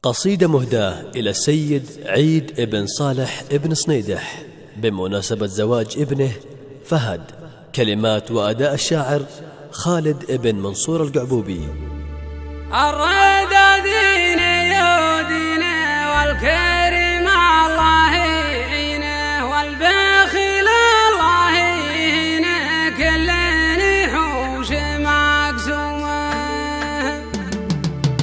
قصيدة مهداة إلى السيد عيد ابن صالح ابن صنيدح بمناسبة زواج ابنه فهد. كلمات وأداء الشاعر خالد ابن منصور القعبوبي. الرضا ديني وديني والكريم الله يعينه والبخيل الله يهينه كل يحوش مقسومه.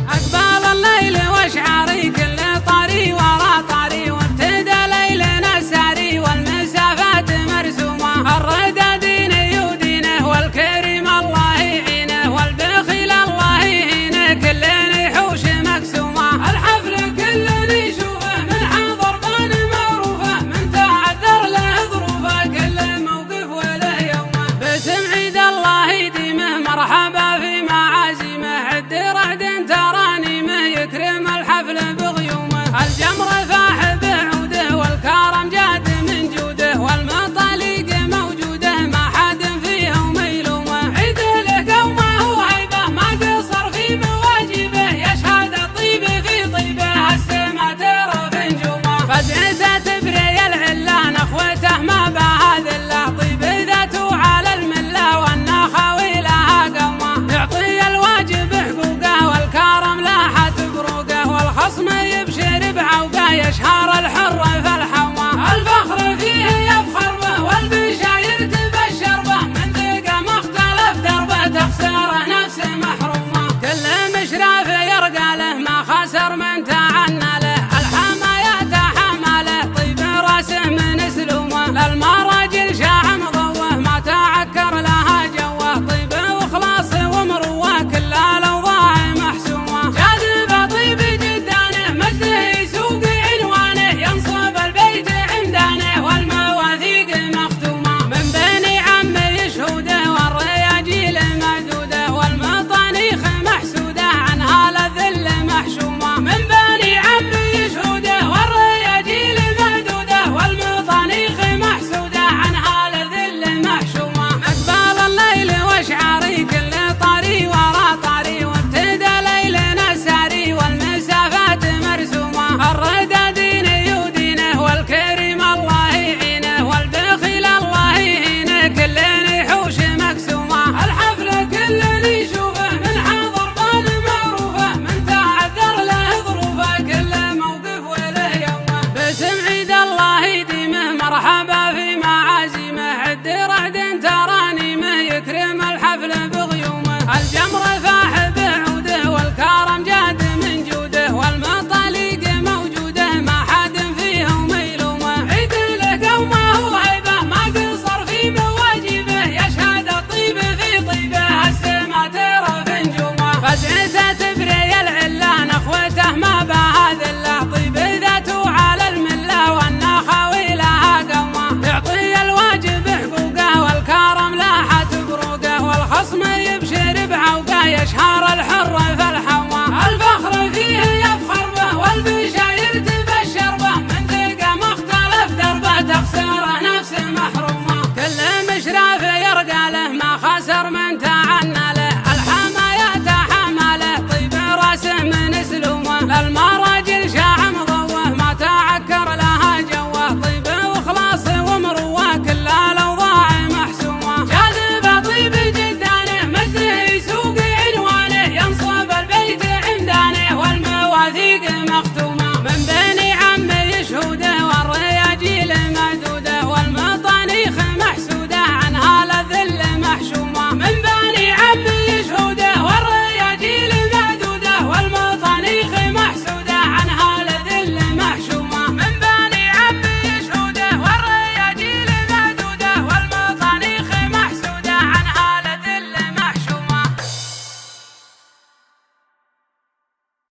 أقبل الليل واشعري كل طري ورا طري وابتدى ليلنا الساري والمسافات مرسومه. الرضا ديني ودينه والكريم الله يعينه والبخيل الله يهينه كل يحوش مقسومه. الحفل كل يشوفه من حاضر بان معروفه من تعذر له ظروفه كل موقف وله يومه. باسم عيد الله يديمه مرحبا في معازيمه عد رعد ترانيمه يكرم الحفل بغيومه. الجمر فاح بعوده والكرم جاد من جوده والمطاليق موجوده ما حد فيهم يلومه. عيد له قومه وهيبه ما قصر في مواجبه يشهد الطيب في طيبه السما ترى في نجومه. فزعته تبري العلان اخوته ما بها ذله طيب ذاته على المله والنخاوي لها قومه. يعطي الواجب حقوقه والكرم لاحت بروقه والخصم يبشر بعوقه يشهر الحر في الحومه. الفخر فيه يفخر به والبشاير تبشر به من ثقه مختلف دربه تخسره نفس محرومه. كل مشراف يرقى له ما خسر من تعنى له الحمايات حماله طيب راسه من سلومه. للمراجل شاع مضوه ما تعكر لها جوه طيب وخلاص ومروه كل الاوضاع محسومه. جاذب طيب جدانه مجده يسوق عنوانه ينصب البيت عمدانه والمواثيق مختومه. من بني عم يشهوده والرياجيل معدوده والمطانيخ محسوده عنها للذل محشومه. من بني عم يشهوده والرياجيل معدوده والمطانيخ محسوده عنها للذل محشومه. أقبل الليل واشعري كل طري ورا طري وابتدى ليلنا الساري والمسافات مرسومه. الرضا ديني ودينه والكريم الله يعينه والبخيل الله يهينه كل يحوش مقسومه. الحفل كل يشوفه من حاضر بان معروفه من تعذر له ظروفه كل موقف وله يومه. باسم عيد الله يديمه مرحبا في معازيمه عد رعد ترانيمه يكرم الحفل بغيومه. الجمر فاح بعوده والكرم جاد من جوده والمطاليق موجوده ما حد فيهم يلومه. عيد له قومه وهيبه ما قصر في مواجبه يشهد الطيب في طيبه السما ترى في نجومه. فزعته تبري العلان اخوته ما بها ذله طيب ذاته على المله والنخاوي لها قومه. يعطي الواجب حقوقه والكرم لاحت بروقه والخصم يبشر بعوقه يشهر الحر في الحومه. الفخر فيه يفخر به والبشاير تبشر به من ثقه مختلف دربه تخسره نفس محرومه. كل مشراف يرقى له ما خسر من تعنى له الحمايات حماله طيب راسه من سلومه. للمراجل شاع مضوه ما تعكر لها جوه طيب وخلاص ومروه كل الاوضاع محسومه. جاذب طيب جدانه مجده يسوق عنوانه ينصب البيت عمدانه والمواثيق مختومه.